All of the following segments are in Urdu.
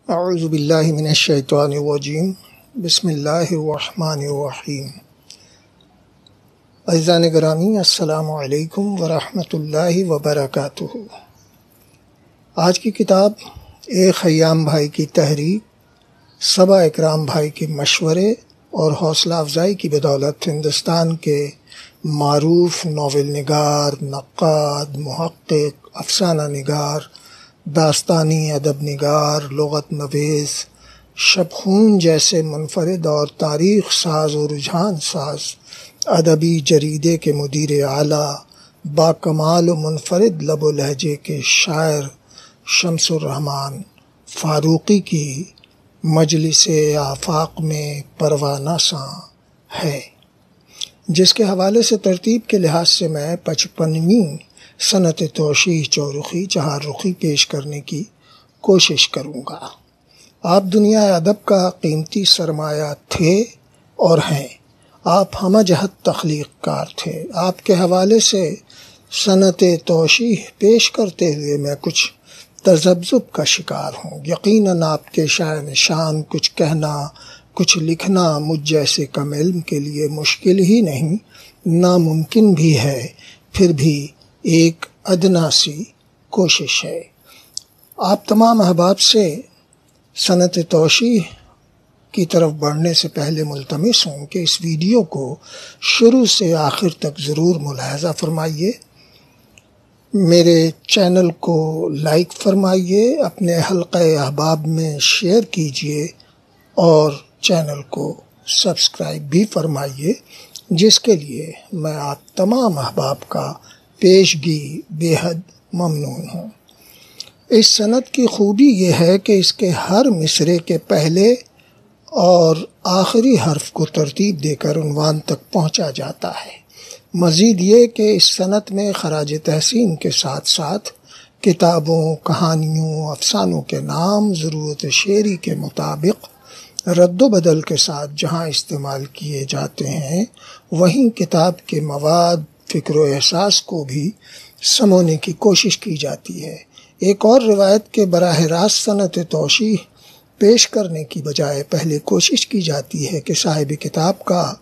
اعوذ باللہ من الشیطان الرجیم بسم اللہ الرحمن الرحیم۔ عزیزان گرامی، السلام علیکم ورحمۃ اللہ وبرکاتہ۔ آج کی کتاب ایک خیام بھائی کی تحریک، صبا اکرام بھائی کے مشورے اور حوصلہ افزائی کی بدولت ہندوستان کے معروف ناول نگار، نقاد، محقق، افسانہ نگار، داستانی ادب نگار، لغت نویس شبخون جیسے منفرد اور تاریخ ساز و رجحان ساز ادبی جریدے کے مدیر اعلیٰ، باکمال و منفرد لب و لہجے کے شاعر شمس الرحمن فاروقی کی مجلس آفاق میں پروانہ ساں ہے، جس کے حوالے سے ترتیب کے لحاظ سے میں 55ویں سنت توشیح چورخی چہار رخی پیش کرنے کی کوشش کروں گا۔ آپ دنیا ادب کا قیمتی سرمایہ تھے اور ہیں۔ آپ ہمہ جہت تخلیق کار تھے۔ آپ کے حوالے سے سنت توشیح پیش کرتے ہوئے میں کچھ تذبذب کا شکار ہوں۔ یقیناً آپ کے شاعن شان کچھ کہنا، کچھ لکھنا مجھ جیسے کم علم کے لیے مشکل ہی نہیں، ناممکن بھی ہے، پھر بھی ایک ادنا سی کوشش ہے۔ آپ تمام احباب سے سنت توشیح کی طرف بڑھنے سے پہلے ملتمس ہوں کہ اس ویڈیو کو شروع سے آخر تک ضرور ملاحظہ فرمائیے، میرے چینل کو لائک فرمائیے، اپنے حلقہ احباب میں شیئر کیجیے اور چینل کو سبسکرائب بھی فرمائیے، جس کے لیے میں آپ تمام احباب کا پیشگی بے حد ممنون ہوں۔ اس سند کی خوبی یہ ہے کہ اس کے ہر مصرعے کے پہلے اور آخری حرف کو ترتیب دے کر عنوان تک پہنچا جاتا ہے۔ مزید یہ کہ اس سند میں خراج تحسین کے ساتھ ساتھ کتابوں، کہانیوں، افسانوں کے نام ضرورت شعری کے مطابق رد و بدل کے ساتھ جہاں استعمال کیے جاتے ہیں، وہیں کتاب کے مواد، فکر و احساس کو بھی سمونے کی کوشش کی جاتی ہے۔ ایک اور روایت کے براہ راست سنت توشیح پیش کرنے کی بجائے پہلے کوشش کی جاتی ہے کہ صاحب کتاب کا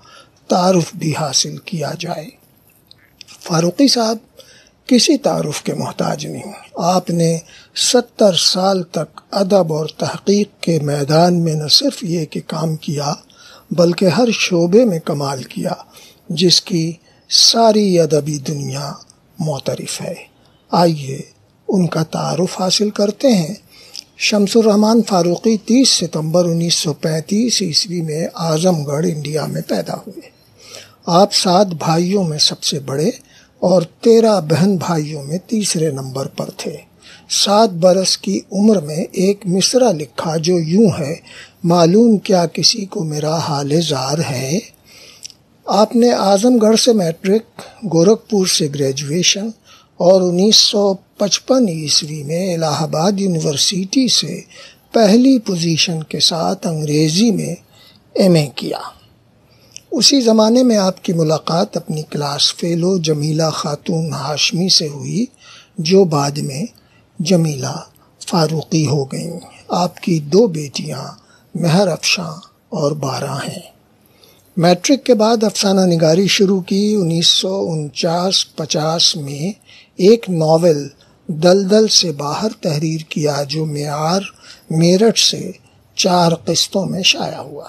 تعارف بھی حاصل کیا جائے۔ فاروقی صاحب کسی تعارف کے محتاج نہیں۔ آپ نے 70 سال تک ادب اور تحقیق کے میدان میں نہ صرف یہ کہ کام کیا، بلکہ ہر شعبے میں کمال کیا جس کی ساری ادبی دنیا معترف ہے۔ آئیے ان کا تعارف حاصل کرتے ہیں۔ شمس الرحمن فاروقی 30 ستمبر 1935 عیسوی میں اعظم گڑھ انڈیا میں پیدا ہوئے۔ آپ 7 بھائیوں میں سب سے بڑے اور 13 بہن بھائیوں میں تیسرے نمبر پر تھے۔ 7 برس کی عمر میں ایک مصرعہ لکھا جو یوں ہے: معلوم کیا کسی کو میرا حال زار ہے۔ آپ نے اعظم گڑھ سے میٹرک، گورکھپور سے گریجویشن اور 1955 عیسوی میں الہ آباد یونیورسٹی سے پہلی پوزیشن کے ساتھ انگریزی میں ایم اے کیا۔ اسی زمانے میں آپ کی ملاقات اپنی کلاس فیلو جمیلہ خاتون ہاشمی سے ہوئی، جو بعد میں جمیلہ فاروقی ہو گئیں۔ آپ کی 2 بیٹیاں مہر افشاں اور بارہ ہیں۔ میٹرک کے بعد افسانہ نگاری شروع کی۔ 1949-50 میں ایک ناول دلدل سے باہر تحریر کیا جو معیار میرٹھ سے 4 قسطوں میں شائع ہوا۔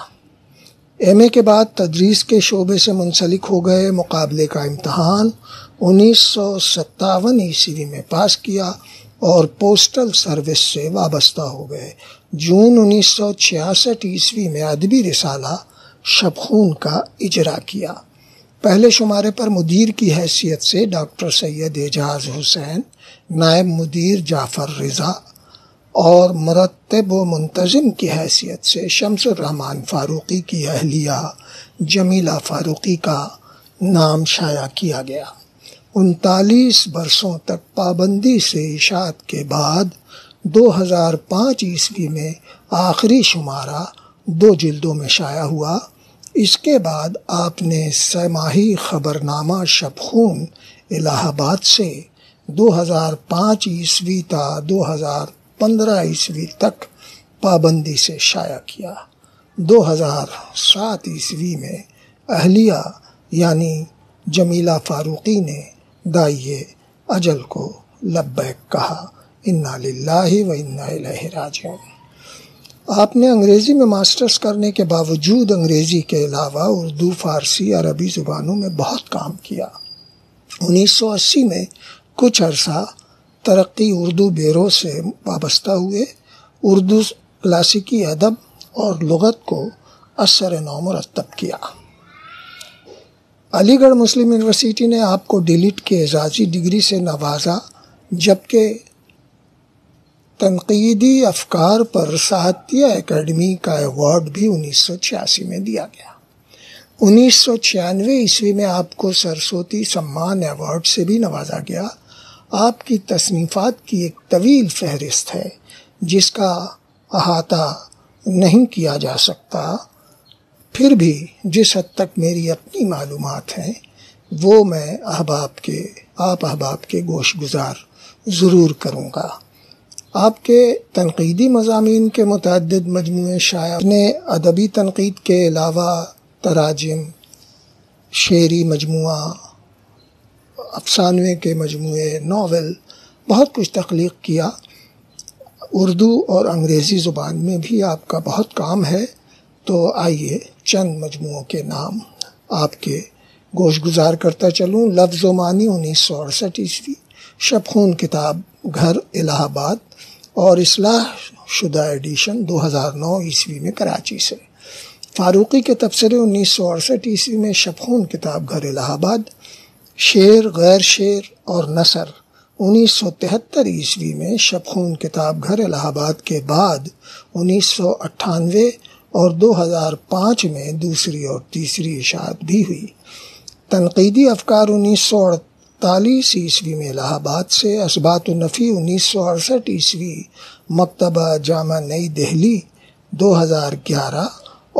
ایم اے کے بعد تدریس کے شعبے سے منسلک ہو گئے۔ مقابلے کا امتحان 1957 عیسوی میں پاس کیا اور پوسٹل سروس سے وابستہ ہو گئے۔ جون 1966 عیسوی میں ادبی رسالہ شبخون کا اجرا کیا۔ پہلے شمارے پر مدیر کی حیثیت سے ڈاکٹر سید اعجاز حسین، نائب مدیر جعفر رضا اور مرتب و منتظم کی حیثیت سے شمس الرحمن فاروقی کی اہلیہ جمیلہ فاروقی کا نام شائع کیا گیا۔ 39 برسوں تک پابندی سے اشاعت کے بعد 2005 عیسوی میں آخری شمارہ 2 جلدوں میں شائع ہوا۔ اس کے بعد آپ نے سہ-ماہی خبرنامہ شبخون الہ آباد سے 2005 عیسوی تا 2015 عیسوی تک پابندی سے شائع کیا۔ 2007 عیسوی میں اہلیہ یعنی جمیلہ فاروقی نے داعیِ اجل کو لبیک کہا۔ انا للہ و انا الیہ راجعون۔ آپ نے انگریزی میں ماسٹرز کرنے کے باوجود انگریزی کے علاوہ اردو، فارسی، عربی زبانوں میں بہت کام کیا۔ 1980 میں کچھ عرصہ ترقی اردو بیورو سے وابستہ ہوئے۔ اردو کلاسیکی ادب اور لغت کو اثر نو مرتب کیا۔ علی گڑھ مسلم یونیورسٹی نے آپ کو ڈیلٹ کے اعزازی ڈگری سے نوازا، جبکہ تنقیدی افکار پر ساہتیہ اکیڈمی کا ایوارڈ بھی 1986 میں دیا گیا۔ 1996 عیسوی میں آپ کو سرسوتی سمان ایوارڈ سے بھی نوازا گیا۔ آپ کی تصنیفات کی ایک طویل فہرست ہے جس کا احاطہ نہیں کیا جا سکتا، پھر بھی جس حد تک میری اپنی معلومات ہیں وہ میں آپ احباب کے گوش گزار ضرور کروں گا۔ آپ کے تنقیدی مضامین کے متعدد مجموعے شائع نے ادبی تنقید کے علاوہ تراجم، شعری مجموعہ، افسانے کے مجموعے، ناول، بہت کچھ تخلیق کیا۔ اردو اور انگریزی زبان میں بھی آپ کا بہت کام ہے، تو آئیے چند مجموعوں کے نام آپ کے گوش گزار کرتا چلوں۔ لفظ و معنی 1968 عیسوی، شبخون کتاب گھر الہ آباد اور اصلاح شدہ ایڈیشن 2009 عیسوی میں کراچی سے۔ فاروقی کے تبصرے 1968 عیسوی میں شبخون کتاب گھر الہ آباد۔ شعر، غیر شعر اور نثر 1973 عیسوی میں شبخون کتاب گھر الہ آباد کے بعد 1998 اور 2005 میں دوسری اور تیسری اشاعت بھی ہوئی۔ تنقیدی افکار 1948 عیسوی میں الہ آباد سے۔ اثبات النفی 1968 عیسوی مکتبہ جامع نئی دہلی 2011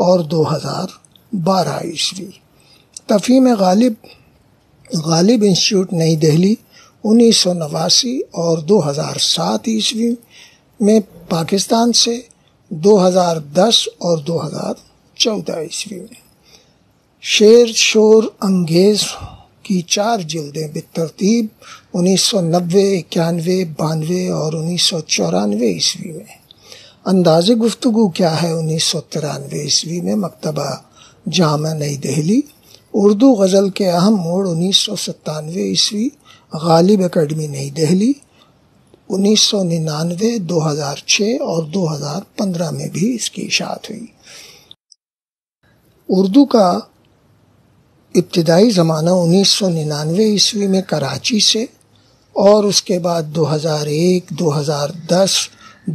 اور 2012 عیسوی۔ تفہیم غالب انسٹیٹیوٹ نئی دہلی 1989 اور 2007 عیسوی میں پاکستان سے۔ 2010 اور 2014 عیسوی میں شعر شور انگیز کی 4 جلدیں بالترتیب 1990، 91، 92 اور 1994 عیسوی میں۔ انداز گفتگو کیا ہے 1993 عیسوی میں مکتبہ جامع نئی دہلی۔ اردو غزل کے اہم موڑ 1997 عیسوی غالب اکیڈمی نئی دہلی۔ 1999، 2006 اور 2015 میں بھی اس کی اشاعت ہوئی۔ اردو کا ابتدائی زمانہ 1999 عیسوی میں کراچی سے، اور اس کے بعد 2001، 2010،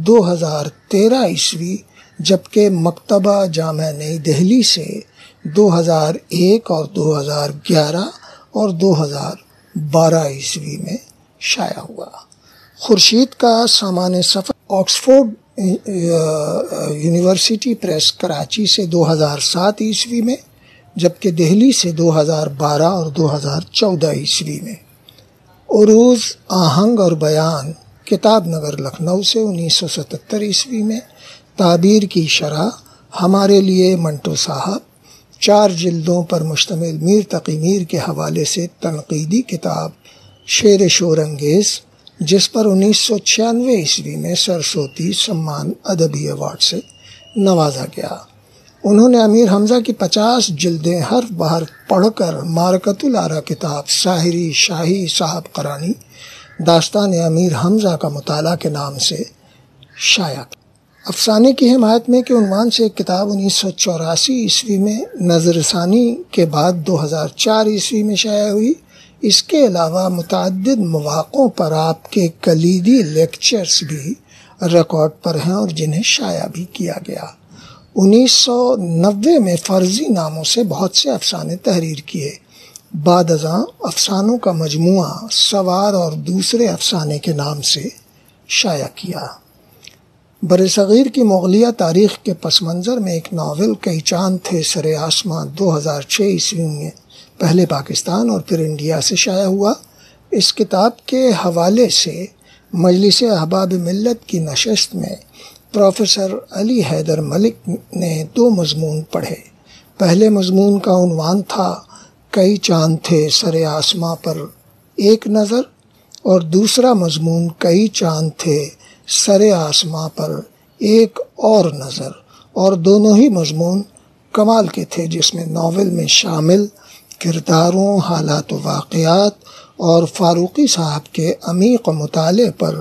2013 عیسوی، جبکہ مکتبہ جامع نئی دہلی سے 2001 اور 2011 اور 2012 عیسوی میں شائع ہوا۔ خورشید کا سامان سفر آکسفورڈ یونیورسٹی پریس کراچی سے 2007 عیسوی میں، جبکہ دہلی سے 2012 اور 2014 عیسوی میں۔ عروض، آہنگ اور بیان کتاب نگر لکھنؤ سے 1977 عیسوی میں۔ تعبیر کی شرح ہمارے لیے منٹو صاحب، 4 جلدوں پر مشتمل میر تقی میر کے حوالے سے تنقیدی کتاب شعر شور انگیز، جس پر 1996 عیسوی میں سرسوتی سمان ادبی ایوارڈ سے نوازا گیا۔ انہوں نے امیر حمزہ کی 50 جلدیں حرف بحرف پڑھ کر معرکۃ الآراء کتاب ساحری شاہی صاحب قرانی داستان امیر حمزہ کا مطالعہ کے نام سے شائع کی۔ افسانے کی حمایت میں کے عنوان سے ایک کتاب 1984 عیسوی میں نظر ثانی کے بعد 2004 عیسوی میں شائع ہوئی۔ اس کے علاوہ متعدد مواقعوں پر آپ کے کلیدی لیکچرز بھی ریکارڈ پر ہیں اور جنہیں شائع بھی کیا گیا۔ 1990 میں فرضی ناموں سے بہت سے افسانے تحریر کیے۔ بعد ازاں افسانوں کا مجموعہ سوار اور دوسرے افسانے کے نام سے شائع کیا۔ برصغیر کی مغلیہ تاریخ کے پس منظر میں ایک ناول کئی چاند تھے سر آسماں 2006 عیسوی میں پہلے پاکستان اور پھر انڈیا سے شائع ہوا۔ اس کتاب کے حوالے سے مجلس احباب ملت کی نشست میں پروفیسر علی حیدر ملک نے 2 مضمون پڑھے۔ پہلے مضمون کا عنوان تھا کئی چاند تھے سر آسماں پر ایک نظر، اور دوسرا مضمون کئی چاند تھے سر آسماں پر ایک اور نظر، اور دونوں ہی مضمون کمال کے تھے، جس میں ناول میں شامل کرداروں، حالات و واقعات اور فاروقی صاحب کے عمیق مطالعے پر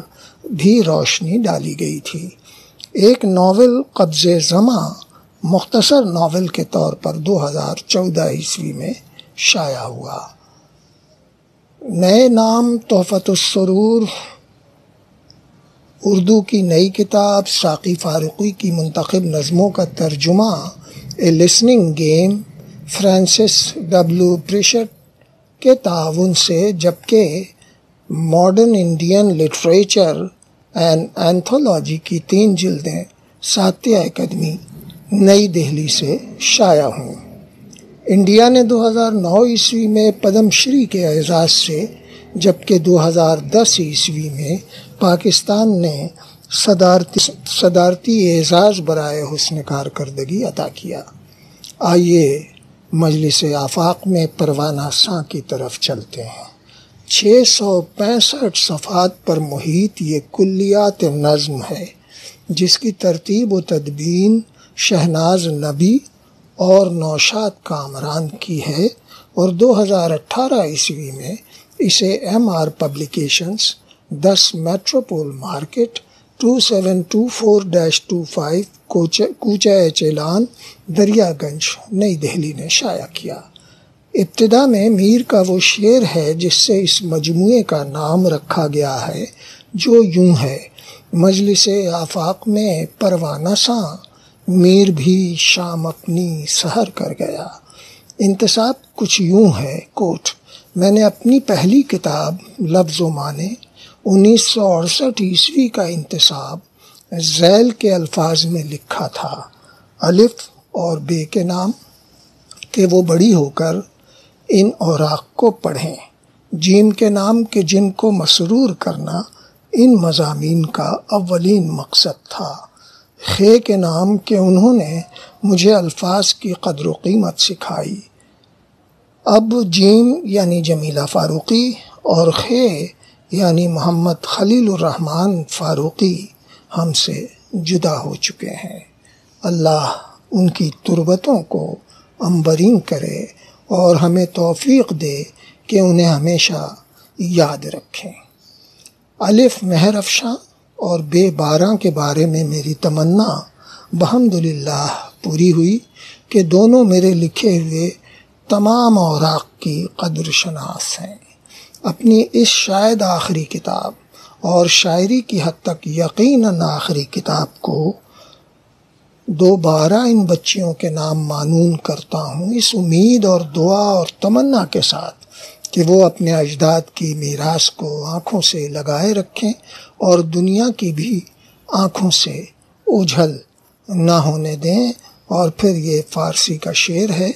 بھی روشنی ڈالی گئی تھی۔ ایک ناول قبض زماں مختصر ناول کے طور پر 2014 عیسوی میں شائع ہوا۔ نئے نام تحفۃ السرور اردو کی نئی کتاب ساقی فاروقی کی منتخب نظموں کا ترجمہ اے لسننگ گیم فرانسس ڈبلیو پریشٹ کے تعاون سے، جبکہ ماڈرن انڈین لٹریچر اینڈ اینتھولوجی کی 3 جلدیں ساتیہ اکیڈمی نئی دہلی سے شائع ہوں۔ انڈیا نے 2009 عیسوی میں پدم شری کے اعزاز سے، جبکہ 2010 عیسوی میں پاکستان نے صدارتی اعزاز برائے حسن کارکردگی عطا کیا۔ آئیے مجلس آفاق میں پروانہ ساں کی طرف چلتے ہیں۔ 665 صفحات پر محیط یہ کلیات نظم ہے، جس کی ترتیب و تدوین شہناز نبی اور نوشاد کامران کی ہے، اور 2018 عیسوی میں اسے MR پبلیکیشنز 10 میٹروپول مارکیٹ 2724-25 کوچہ چیلان دریا گنج نئی دہلی نے شائع کیا۔ ابتدا میں میر کا وہ شعر ہے جس سے اس مجموعے کا نام رکھا گیا ہے، جو یوں ہے: مجلس آفاق میں پروانہ ساں، میر بھی شام اپنی سحر کر گیا۔ انتساب کچھ یوں ہے، کوٹ: میں نے اپنی پہلی کتاب لفظ و معنی 1968 عیسوی کا انتساب ذیل کے الفاظ میں لکھا تھا: الف اور بے کے نام کہ وہ بڑی ہو کر ان اوراق کو پڑھیں، جیم کے نام کہ جن کو مسرور کرنا ان مضامین کا اولین مقصد تھا، خے کے نام کہ انہوں نے مجھے الفاظ کی قدر و قیمت سکھائی۔ اب جیم یعنی جمیلہ فاروقی اور خے یعنی محمد خلیل الرحمن فاروقی ہم سے جدا ہو چکے ہیں۔ اللہ ان کی تربتوں کو عنبرین کرے اور ہمیں توفیق دے کہ انہیں ہمیشہ یاد رکھیں۔ الف مہر افشاں اور بے باراں کے بارے میں میری تمنا بحمدللہ پوری ہوئی کہ دونوں میرے لکھے ہوئے تمام اوراق کی قدر شناس ہیں۔ اپنی اس شاید آخری کتاب اور شاعری کی حد تک یقیناً آخری کتاب کو دوبارہ ان بچیوں کے نام معنون کرتا ہوں، اس امید اور دعا اور تمنا کے ساتھ کہ وہ اپنے اجداد کی میراث کو آنکھوں سے لگائے رکھیں اور دنیا کی بھی آنکھوں سے اوجھل نہ ہونے دیں۔ اور پھر یہ فارسی کا شعر ہے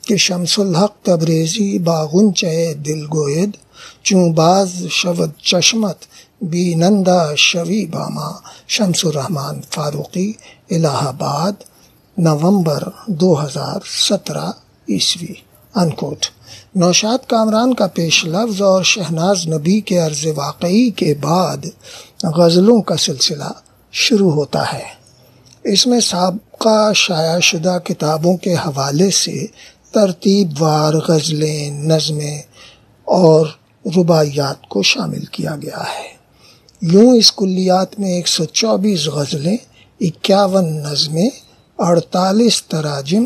کہ شمس الحق تبریزی باغنچہ دل گوید، چوں باز شود چشمت بینندہ شوی باما، شمس الرحمن فاروقی، الہ آباد، نومبر 2017 عیسوی انکوٹ۔ نوشاد کامران کا پیش لفظ اور شہناز نبی کے عرض واقعی کے بعد غزلوں کا سلسلہ شروع ہوتا ہے۔ اس میں سابقہ شائع شدہ کتابوں کے حوالے سے ترتیب وار غزلیں، نظمیں اور رباعیات کو شامل کیا گیا ہے۔ یوں اس کلیات میں 124 غزلیں، 51 نظمیں، 48 تراجم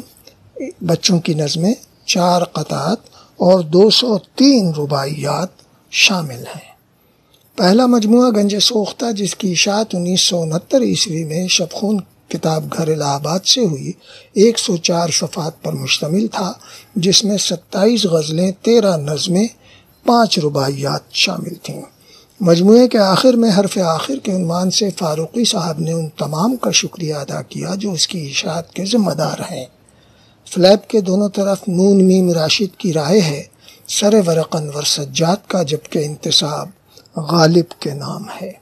بچوں کی نظمیں، 4 قطعات اور 203 رباعیات شامل ہیں۔ پہلا مجموعہ گنج سوختہ، جس کی اشاعت 1969 عیسوی میں شبخون کتاب گھر الہ آباد سے ہوئی، 104 صفحات پر مشتمل تھا، جس میں 27 غزلیں، 13 نظمیں، 5 رباعیات شامل تھیں۔ مجموعے کے آخر میں حرف آخر کے عنوان سے فاروقی صاحب نے ان تمام کا شکریہ ادا کیا جو اس کی اشاعت کے ذمہ دار ہیں۔ فلیپ کے دونوں طرف نون میم راشد کی رائے ہے، سر ورق انور سجاد کا، جبکہ انتساب غالب کے نام ہے۔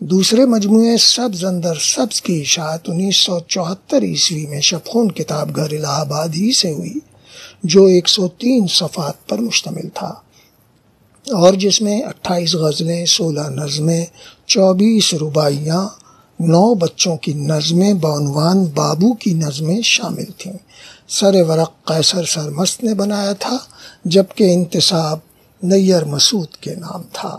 دوسرے مجموعے سبز اندر سبز کی اشاعت 1974 عیسوی میں شبخون کتاب گھر الہ آباد ہی سے ہوئی، جو 103 صفحات پر مشتمل تھا اور جس میں 28 غزلیں، 16 نظمیں، 24 رباعیاں، 9 بچوں کی نظمیں بعنوان بابو کی نظمیں شامل تھیں۔ سر ورق قیصر سرمست نے بنایا تھا، جبکہ انتصاب نیر مسعود کے نام تھا۔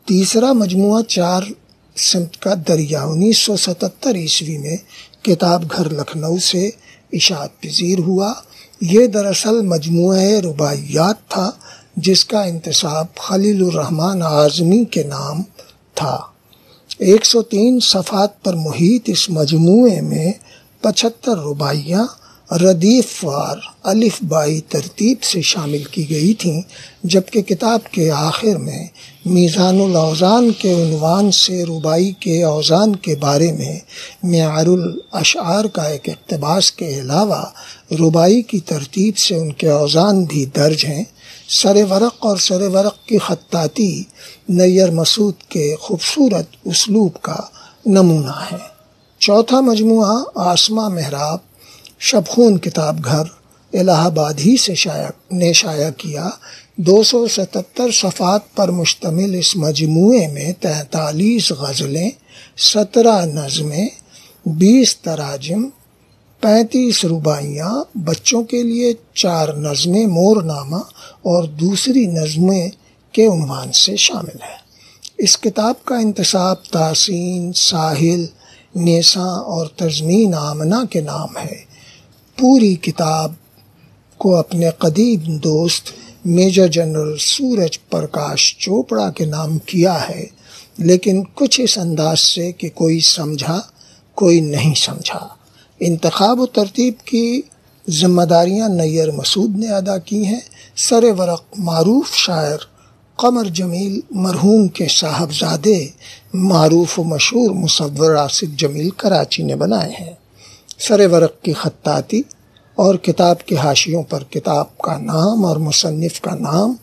تیسرا مجموعہ 4 سمت کا دریا 1977 عیسوی میں کتاب گھر لکھنؤ سے اشاعت پذیر ہوا۔ یہ دراصل مجموعہ رباعیات تھا جس کا انتصاب خلیل الرحمن اعظمی کے نام تھا۔ 103 صفحات پر محیط اس مجموعے میں 75 رباعیاں ردیف وار الف بائی ترتیب سے شامل کی گئی تھیں، جبکہ کتاب کے آخر میں میزان الاوزان کے عنوان سے رباعی کے اوزان کے بارے میں معیار الاشعار کا ایک اقتباس کے علاوہ رباعی کی ترتیب سے ان کے اوزان بھی درج ہیں۔ سر ورق اور سر ورق کی خطاطی نیر مسعود کے خوبصورت اسلوب کا نمونہ ہے۔ چوتھا مجموعہ آسماں محراب شبخون کتاب گھر الہ آباد ہی سے شائع کیا۔ 277 صفحات پر مشتمل اس مجموعے میں 43 غزلیں، 17 نظمیں، 20 تراجم، 35 رباعیاں، بچوں کے لیے 4 نظمیں مور نامہ اور دوسری نظمیں کے عنوان سے شامل ہے۔ اس کتاب کا انتصاب تحسین، ساحل، نیساں اور تضمین آمنہ کے نام ہے۔ پوری کتاب کو اپنے قدیم دوست میجر جنرل سورج پرکاش چوپڑا کے نام کیا ہے، لیکن کچھ اس انداز سے کہ کوئی سمجھا کوئی نہیں سمجھا۔ انتخاب و ترتیب کی ذمہ داریاں نیر مسعود نے ادا کی ہیں۔ سر ورق معروف شاعر قمر جمیل مرحوم کے صاحبزادے معروف و مشہور مصور آصف جمیل کراچی نے بنائے ہیں۔ سر ورق کی خطاطی اور کتاب کے حاشیوں پر کتاب کا نام اور مصنف کا نام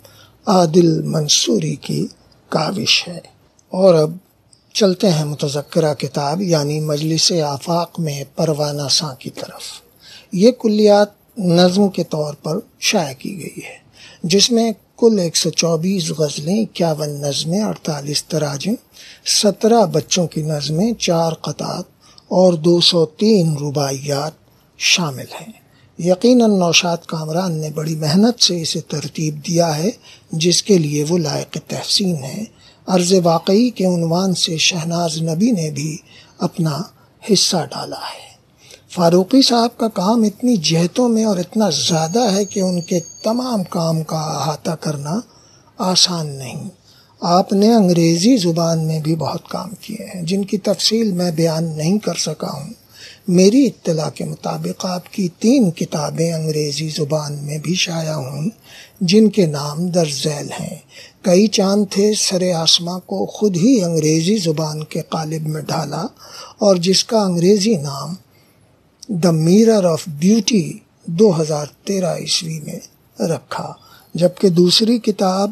عادل منصوری کی کاوش ہے۔ اور اب چلتے ہیں متذکرہ کتاب یعنی مجلس آفاق میں پروانہ ساں کی طرف۔ یہ کلیات نظم کے طور پر شائع کی گئی ہے، جس میں کل 124 غزلیں، 51 نظمیں، 48 تراجم، 17 بچوں کی نظمیں، 4 قطعات اور 203 رباعیات شامل ہیں۔ یقیناً نوشاد کامران نے بڑی محنت سے اسے ترتیب دیا ہے، جس کے لیے وہ لائق تحسین ہے۔ عرض واقعی کے عنوان سے شہناز نبی نے بھی اپنا حصہ ڈالا ہے۔ فاروقی صاحب کا کام اتنی جہتوں میں اور اتنا زیادہ ہے کہ ان کے تمام کام کا احاطہ کرنا آسان نہیں۔ آپ نے انگریزی زبان میں بھی بہت کام کیے ہیں، جن کی تفصیل میں بیان نہیں کر سکا ہوں۔ میری اطلاع کے مطابق آپ کی 3 کتابیں انگریزی زبان میں بھی شائع ہوں، جن کے نام درج ذیل ہیں۔ کئی چاند تھے سر آسماں کو خود ہی انگریزی زبان کے قالب میں ڈالا اور جس کا انگریزی نام دا میرر آف بیوٹی 2013 عیسوی میں رکھا، جبکہ دوسری کتاب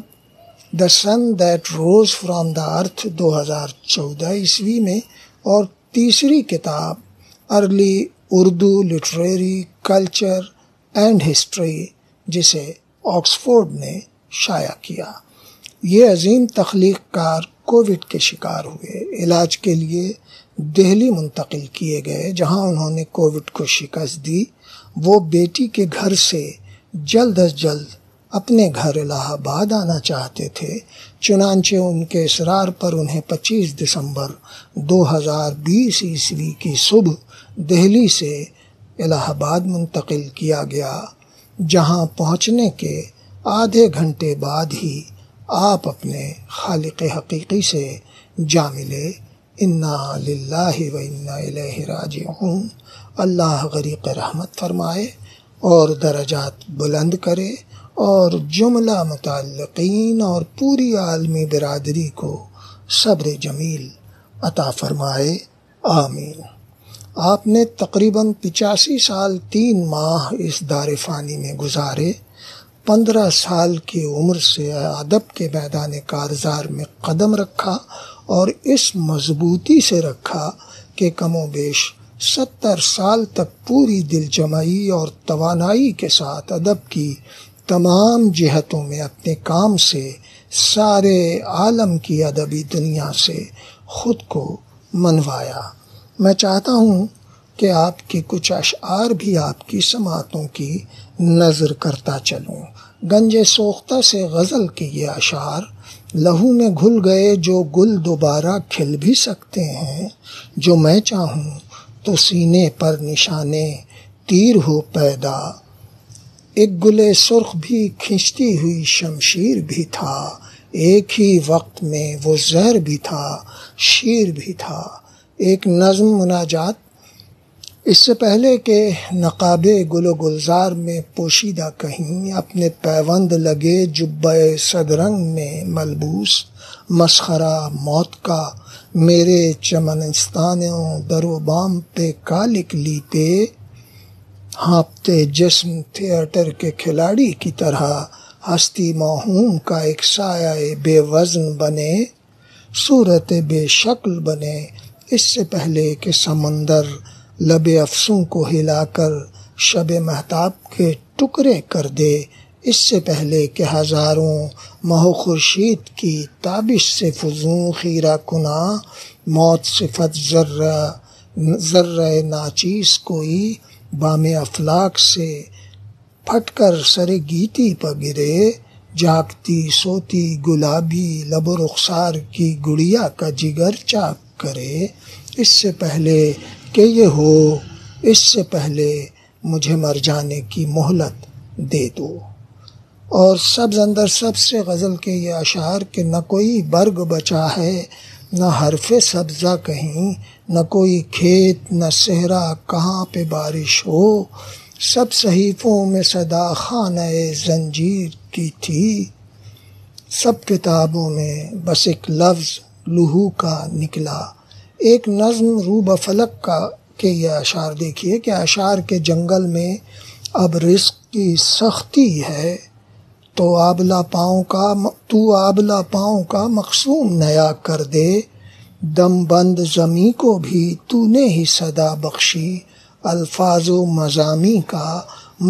دا سن دیٹ روز فرام دا ارتھ 2014 عیسوی میں اور تیسری کتاب early Urdu literary culture and history جسے آکسفورڈ نے شائع کیا۔ یہ عظیم تخلیق کار کووڈ کے شکار ہوئے، علاج کے لیے دہلی منتقل کیے گئے، جہاں انہوں نے کووڈ کو شکست دی۔ وہ بیٹی کے گھر سے جلد از جلد اپنے گھر الہ آباد آنا چاہتے تھے، چنانچہ ان کے اصرار پر انہیں 25 دسمبر 2020 عیسوی کی صبح دہلی سے الہ آباد منتقل کیا گیا، جہاں پہنچنے کے آدھے گھنٹے بعد ہی آپ اپنے خالق حقیقی سے جا ملے۔ انا للہ و انا الیہ راجعون۔ اللہ غریق رحمت فرمائے اور درجات بلند کرے اور جملہ متعلقین اور پوری عالمی برادری کو صبر جمیل عطا فرمائے، آمین۔ آپ نے تقریباً 85 سال 3 ماہ اس دار فانی میں گزارے۔ 15 سال کی عمر سے ادب کے میدان کارزار میں قدم رکھا اور اس مضبوطی سے رکھا کہ کم و بیش 70 سال تک پوری دل جمعی اور توانائی کے ساتھ ادب کی تمام جہتوں میں اپنے کام سے سارے عالم کی ادبی دنیا سے خود کو منوایا۔ میں چاہتا ہوں کہ آپ کے کچھ اشعار بھی آپ کی سماعتوں کی نظر کرتا چلوں۔ گنج سوختہ سے غزل کے یہ اشعار لہو میں گھل گئے جو گل دوبارہ کھل بھی سکتے ہیں، جو میں چاہوں تو سینے پر نشانے تیر ہو پیدا، ایک گل سرخ بھی کھنچتی ہوئی شمشیر بھی تھا، ایک ہی وقت میں وہ زہر بھی تھا شیر بھی تھا۔ ایک نظم مناجات۔ اس سے پہلے کہ نقاب گل و گلزار میں پوشیدہ کہیں اپنے پیوند لگے جبہ صدرنگ میں ملبوس، مسخرہ موت کا میرے چمنستانوں در و بام پہ کالک لیپے، ہانپتے جسم تھیٹر کے کھلاڑی کی طرح ہستی موہوم کا ایک سایہ بے وزن بنے، صورت بے شکل بنے۔ اس سے پہلے کہ سمندر لب افسوں کو ہلا کر شب مہتاب کے ٹکڑے کر دے، اس سے پہلے کہ ہزاروں ماہ خورشید کی تابش سے فزوں خیرہ کناں موت صفت ذرہ ناچیز کوئی بام افلاک سے پھٹ کر سر گیتی پر گرے، جاگتی سوتی گلابی لب و رخسار کی گڑیا کا جگر چاک کرے۔ اس سے پہلے کہ یہ ہو، اس سے پہلے مجھے مر جانے کی مہلت دے دو۔ اور سبز اندر سب سے غزل کے یہ اشعار کہ نہ کوئی برگ بچا ہے، نہ حرف سبزہ کہیں، نہ کوئی کھیت نہ صحرا کہاں پہ بارش ہو، سب صحیفوں میں صدا خانہ زنجیر کی تھی، سب کتابوں میں بس ایک لفظ لوحو کا نکلا۔ ایک نظم روبہ فلک کا کہ یہ اشعار دیکھیے کہ اشعار کے جنگل میں اب رزق کی سختی ہے، تو آبلہ پاؤں کا مقصوم نیا کر دے، دم بند زمیں کو بھی تو نے ہی صدا بخشی، الفاظ و مضامیں کا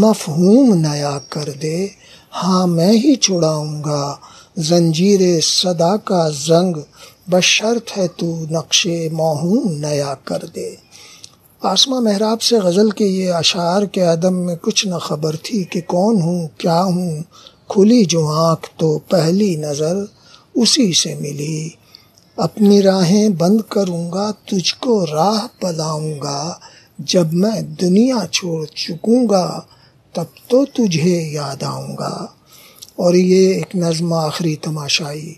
مفہوم نیا کر دے، ہاں میں ہی چھڑاؤں گا زنجیر صدا کا زنگ، بس شرط ہے تو نقش موہوم نیا کر دے۔ آسماں محراب سے غزل کے یہ اشعار کے عدم میں کچھ نہ خبر تھی کہ کون ہوں کیا ہوں، کھلی جو آنکھ تو پہلی نظر اسی سے ملی، اپنی راہیں بند کروں گا تجھ کو راہ پلاؤں گا، جب میں دنیا چھوڑ چکوں گا تب تو تجھے یاد آؤں گا۔ اور یہ ایک نظم آخری تماشائی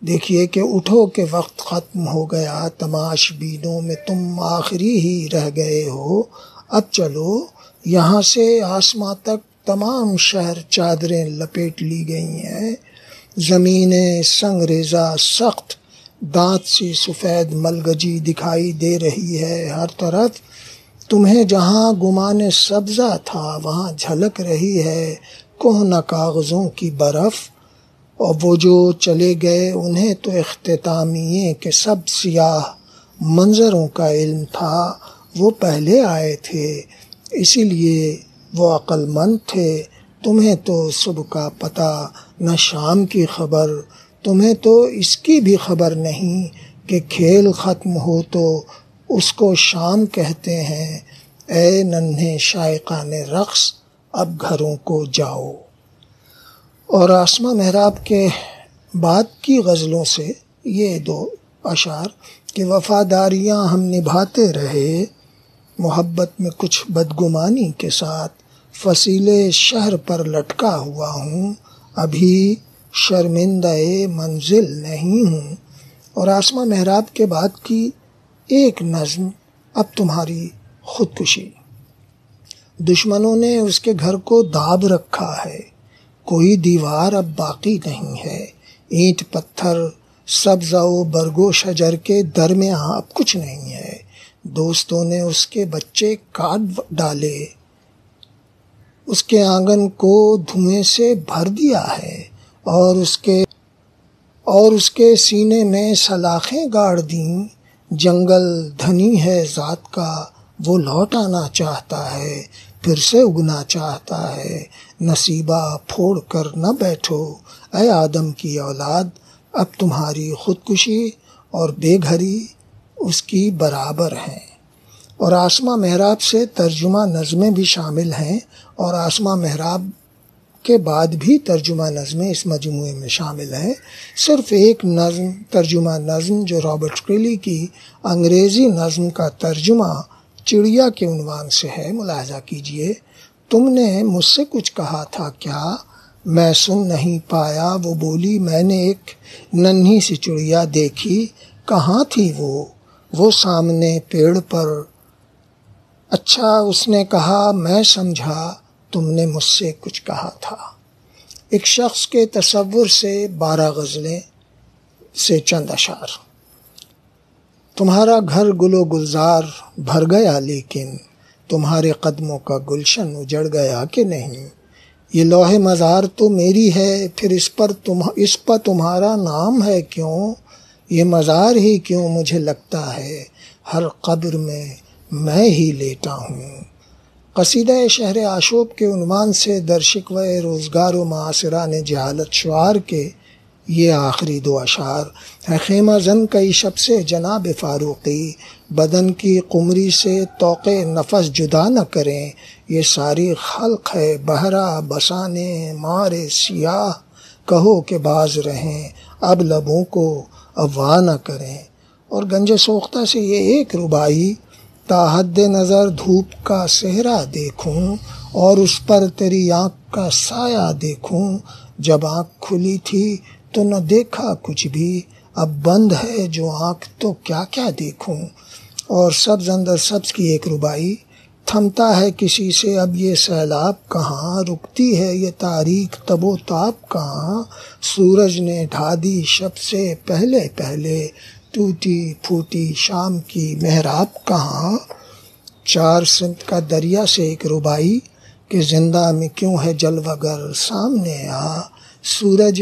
دیکھیے کہ اٹھو کہ وقت ختم ہو گیا، تماش بینوں میں تم آخری ہی رہ گئے ہو، اب چلو یہاں سے آسماں تک تمام شہر چادریں لپیٹ لی گئی ہیں، زمینیں سنگ ریزہ سخت دانت سی سفید ملگجی دکھائی دے رہی ہے، ہر طرف تمہیں جہاں گمان سبزہ تھا وہاں جھلک رہی ہے کہنہ کاغذوں کی برف، اور وہ جو چلے گئے انہیں تو اختتامیے کے سب سیاہ منظروں کا علم تھا، وہ پہلے آئے تھے اسی لیے وہ عقل مند تھے، تمہیں تو صبح کا پتہ نہ شام کی خبر، تمہیں تو اس کی بھی خبر نہیں کہ کھیل ختم ہو تو اس کو شام کہتے ہیں، اے ننھے شائقان رقص اب گھروں کو جاؤ۔ اور آسماں محراب کے بعد کی غزلوں سے یہ دو اشعار کہ وفاداریاں ہم نبھاتے رہے، محبت میں کچھ بدگمانی کے ساتھ، فصیلے شہر پر لٹکا ہوا ہوں، ابھی شرمندہ منزل نہیں ہوں۔ اور آسماں محراب کے بعد کی ایک نظم اب تمہاری خودکشی، دشمنوں نے اس کے گھر کو داب رکھا ہے، کوئی دیوار اب باقی نہیں ہے، اینٹ پتھر سبزہ و برگو شجر کے درمیاں اب کچھ نہیں ہے، دوستوں نے اس کے بچے کاٹ ڈالے، اس کے آنگن کو دھوئیں سے بھر دیا ہے، اور اس کے سینے میں سلاخیں گاڑ دیں۔ جنگل دھنی ہے ذات کا، وہ لوٹ آنا چاہتا ہے، پھر سے اگنا چاہتا ہے۔ نصیبہ پھوڑ کر نہ بیٹھو اے آدم کی اولاد، اب تمہاری خودکشی اور بے گھری اس کی برابر ہیں۔ اور آسماں محراب سے ترجمہ نظمیں بھی شامل ہیں، اور آسماں محراب کے بعد بھی ترجمہ نظمیں اس مجموعے میں شامل ہیں۔ صرف ایک نظم، ترجمہ نظم، جو رابرٹ کریلی کی انگریزی نظم کا ترجمہ چڑیا کے عنوان سے ہے، ملاحظہ کیجئے۔ تم نے مجھ سے کچھ کہا تھا کیا، میں سن نہیں پایا، وہ بولی میں نے ایک ننھی سی چڑیا دیکھی، کہاں تھی وہ سامنے پیڑ پر۔ اچھا، اس نے کہا، میں سمجھا تم نے مجھ سے کچھ کہا تھا۔ ایک شخص کے تصور سے 12 غزلیں سے چند اشعار۔ تمہارا گھر گل و گلزار بھر گیا، لیکن تمہارے قدموں کا گلشن اجڑ گیا کہ نہیں۔ یہ لوح مزار تو میری ہے، پھر اس پر تمہارا نام ہے کیوں؟ یہ مزار ہی کیوں مجھے لگتا ہے، ہر قبر میں ہی لیٹا ہوں۔ قصیدہ شہر آشوب کے عنوان سے در شکوہ روزگار و معاشرہ نے جہالت شعار کے یہ آخری 2 اشعار ہے۔ خیمہ زن کئی شب سے جناب فاروقی، بدن کی قمری سے طوق نفس جدا نہ کریں۔ یہ ساری خلق ہے بہرا بسانے مارے سیاہ، کہو کہ باز رہیں اب لبوں کو ابوا نہ کریں۔ اور گنج سوختہ سے یہ ایک رباعی، تا حد نظر دھوپ کا صحرا دیکھوں، اور اس پر تیری آنکھ کا سایہ دیکھوں۔ جب آنکھ کھلی تھی تو نہ دیکھا کچھ بھی، اب بند ہے جو آنکھ تو کیا کیا دیکھوں۔ اور سبز اندر سبز کی ایک رباعی، تھمتا ہے کسی سے اب یہ سیلاب کہاں، رکتی ہے یہ تاریخ تب و تاب کہاں۔ سورج نے ڈھا دی شب سے پہلے پہلے، ٹوٹی پھوٹی شام کی محراب کہاں۔ 4 سمت کا دریا سے ایک رباعی، کہ زندہ میں کیوں ہے جلوہ گر سامنے آ۔ سورج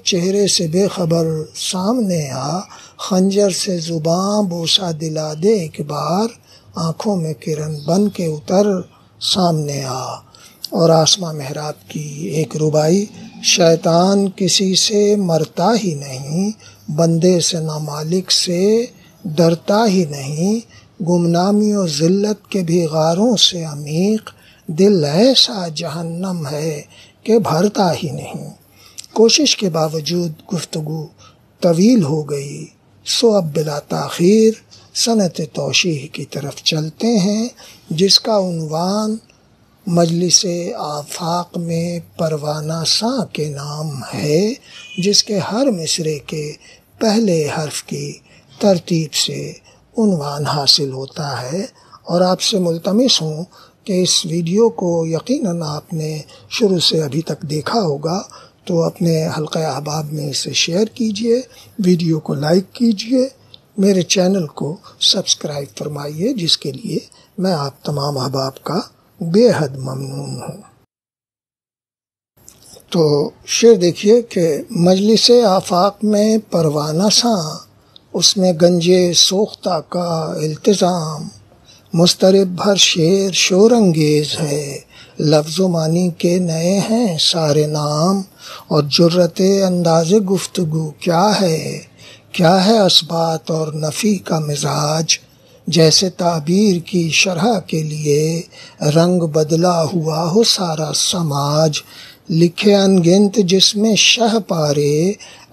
چہرے سے بے خبر سامنے آ، خنجر سے زباں بوسہ دلا دے ایک بار، آنکھوں میں کرن بن کے اتر سامنے آ۔ اور آسماں محراب کی ایک رباعی، شیطان کسی سے مرتا ہی نہیں، بندے سے نہ مالک سے ڈرتا ہی نہیں، گمنامی و ذلت کے بھی غاروں سے عمیق، دل ایسا جہنم ہے کہ بھرتا ہی نہیں۔ کوشش کے باوجود گفتگو طویل ہو گئی، سو اب بلا تاخیر صنعت توشیح کی طرف چلتے ہیں، جس کا عنوان مجلس آفاق میں پروانہ ساں کے نام ہے، جس کے ہر مصرعے کے پہلے حرف کی ترتیب سے عنوان حاصل ہوتا ہے۔ اور آپ سے ملتمس ہوں کہ اس ویڈیو کو یقیناً آپ نے شروع سے ابھی تک دیکھا ہوگا، تو اپنے حلقہ احباب میں اسے شیئر کیجئے، ویڈیو کو لائک کیجئے، میرے چینل کو سبسکرائب فرمائیے، جس کے لیے میں آپ تمام احباب کا بے حد ممنون ہوں۔ تو شعر دیکھیے کہ مجلس آفاق میں پروانہ ساں، اس میں گنجے سوختہ کا التزام، مضطرب ہر شعر شور انگیز ہے، لفظ و معنی کے نئے ہیں سارے نام، اور جرت انداز گفتگو کیا ہے اثبات اور نفی کا مزاج، جیسے تعبیر کی شرح کے لیے رنگ بدلا ہوا ہو سارا سماج، لکھے انگنت جس میں شہ پارے،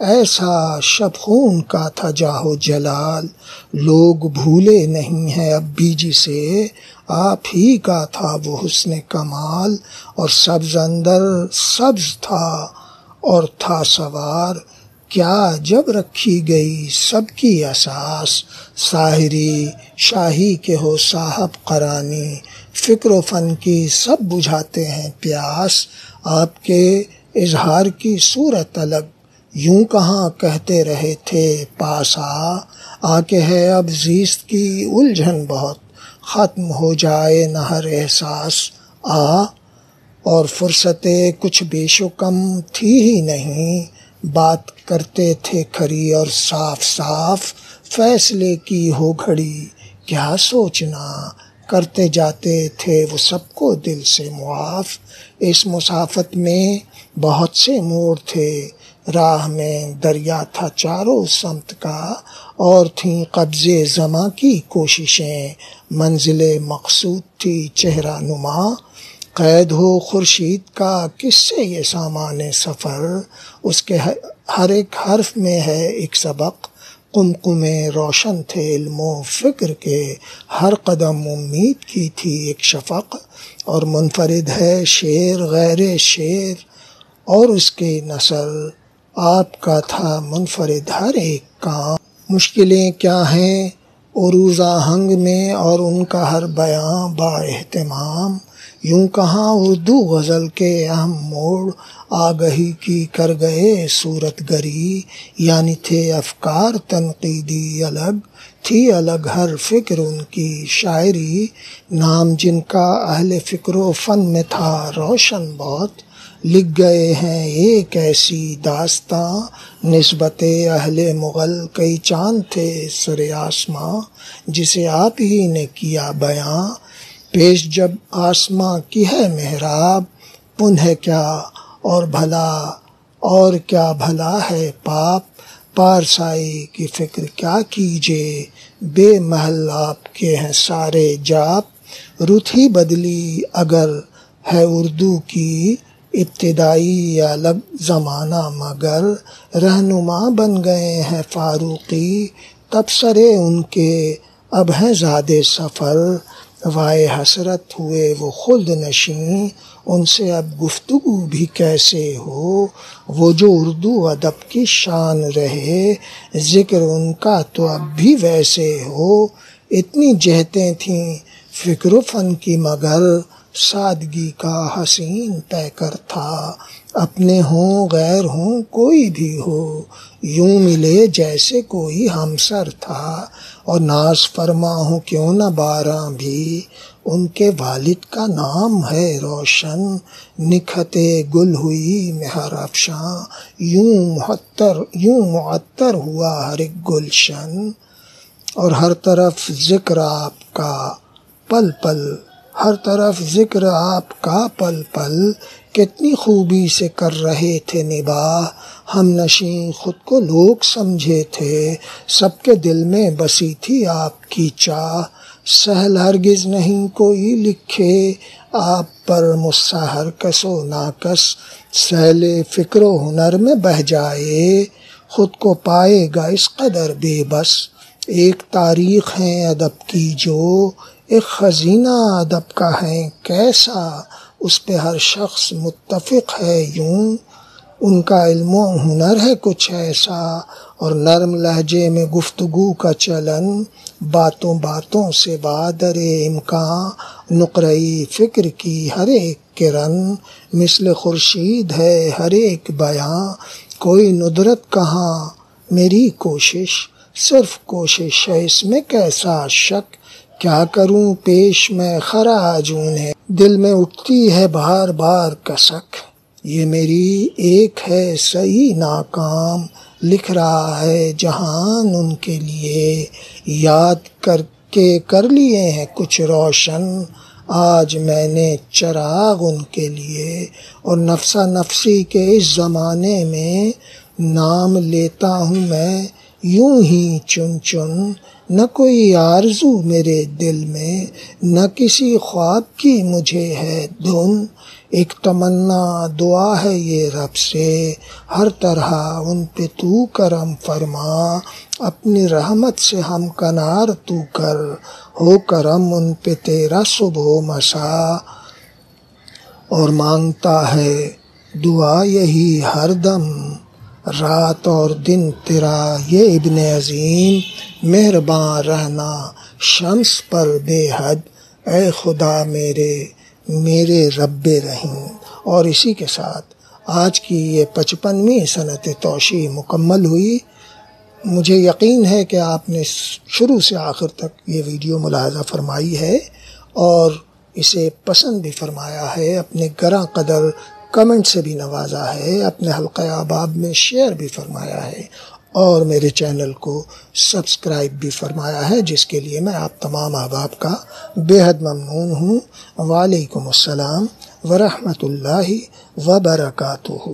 ایسا شب خون کا تھا جاہو جلال، لوگ بھولے نہیں ہیں اب بھی جسے، آپ ہی کا تھا وہ حسن کمال، اور سبز اندر سبز تھا اور تھا سوار، کیا جب رکھی گئی سب کی اساس، ساحری شاہی کے ہو صاحب قرانی، فکر و فن کی سب بجھاتے ہیں پیاس، آپ کے اظہار کی صورت الگ، یوں کہاں کہتے رہے تھے پاس آ کے ہے اب زیست کی الجھن بہت، ختم ہو جائے نہ ہر احساس آ، اور فرصت کچھ بیش و کم تھی ہی نہیں، بات کرتے تھے کھری اور صاف صاف، فیصلے کی ہو گھڑی کیا سوچنا، کرتے جاتے تھے وہ سب کو دل سے معاف۔ اس مسافت میں بہت سے موڑ تھے، راہ میں دریا تھا چاروں سمت کا، اور تھیں قبضے زماں کی کوششیں، منزل مقصود تھی چہرہ نما۔ قید ہو خورشید کا کس سے یہ سامان سفر، اس کے ہر ایک حرف میں ہے ایک سبق۔ قمقمے روشن تھے علم و فکر کے، ہر قدم امید کی تھی ایک شفق۔ اور منفرد ہے شعر غیر شعر اور اس کے نثر، آپ کا تھا منفرد ہر ایک کام۔ مشکلیں کیا ہیں عروض آہنگ میں اور ان کا ہر بیاں با اہتمام، یوں کہاں اردو غزل کے اہم موڑ آگہی کی کر گئے صورت گری، یعنی تھے افکار تنقیدی الگ، تھی الگ ہر فکر ان کی شاعری، نام جن کا اہل فکر و فن میں تھا روشن بہت، لکھ گئے ہیں ایک ایسی داستاں، نسبت اہل مغل کئی چاند تھے سر آسماں، جسے آپ ہی نے کیا بیاں، پیش جب آسماں کی ہے محراب، پن ہے کیا اور بھلا اور کیا بھلا ہے پاپ، پارسائی کی فکر کیا کیجے، بے محل آپ کے ہیں سارے جاپ، رت ہی بدلی اگر ہے اردو کی، ابتدائی الگ زمانہ مگر، رہنما بن گئے ہیں فاروقی، تبصرے ان کے اب ہیں زادِ سفر، وائے حسرت ہوئے وہ خلد نشیں، ان سے اب گفتگو بھی کیسے ہو، وہ جو اردو ادب کی شان رہے، ذکر ان کا تو اب بھی ویسے ہو، اتنی جہتیں تھیں فکر و فن کی مگر، سادگی کا حسین پیکر تھا، اپنے ہوں غیر ہوں کوئی بھی ہو، یوں ملے جیسے کوئی ہمسر تھا، اور ناز فرما ہوں کیوں نہ باراں بھی، ان کے والد کا نام ہے روشن، نکھتے گل ہوئی مہر افشاں، یوں معطر ہوا ہر ایک گلشن، اور ہر طرف ذکر آپ کا پل پل، ہر طرف ذکر آپ کا پل پل، کتنی خوبی سے کر رہے تھے نباہ، ہم نشیں خود کو لوگ سمجھے تھے، سب کے دل میں بسی تھی آپ کی چاہ، سہل ہرگز نہیں کوئی لکھے آپ پر مسحر کس و ناکس، سیل فکر و ہنر میں بہہ جائے، خود کو پائے گا اس قدر بے بس، ایک تاریخ ہے ادب کی جو ایک خزینہ ادب کا ہے کیسا، اس پہ ہر شخص متفق ہے یوں، ان کا علم و ہنر ہے کچھ ایسا، اور نرم لہجے میں گفتگو کا چلن، باتوں باتوں سے بادر امکان، نقرئی فکر کی ہر ایک کرن، مثل خورشید ہے ہر ایک بیاں، کوئی ندرت کہاں میری کوشش، صرف کوشش ہے اس میں کیسا شک، کیا کروں پیش میں خراج انہیں، دل میں اٹھتی ہے بار بار کسک، یہ میری ایک ہے صحیح ناکام، لکھ رہا ہے جہان ان کے لیے، یاد کر کے کر لیے ہیں کچھ روشن، آج میں نے چراغ ان کے لیے، اور نفسا نفسی کے اس زمانے میں نام لیتا ہوں میں یوں ہی چن چن، نہ کوئی آرزو میرے دل میں، نہ کسی خواب کی مجھے ہے دھن، ایک تمنا دعا ہے یہ رب سے، ہر طرح ان پہ تو کرم فرما، اپنی رحمت سے ہم کنار تو کر، ہو کرم ان پہ تیرا صبح و مساء، اور مانگتا ہے دعا یہی ہر دم، رات اور دن تیرا یہ ابن عظیم، مہرباں رہنا شمس پر بے حد، اے خدا میرے رب رحیم۔ اور اسی کے ساتھ آج کی یہ 55ویں سنت توشیح مکمل ہوئی۔ مجھے یقین ہے کہ آپ نے شروع سے آخر تک یہ ویڈیو ملاحظہ فرمائی ہے اور اسے پسند بھی فرمایا ہے۔ اپنے گراں قدر کمنٹ سے بھی نوازا ہے، اپنے حلقہ احباب میں شیئر بھی فرمایا ہے، اور میرے چینل کو سبسکرائب بھی فرمایا ہے، جس کے لیے میں آپ تمام احباب کا بے حد ممنون ہوں۔ وعلیکم السلام ورحمۃ اللہ وبرکاتہ۔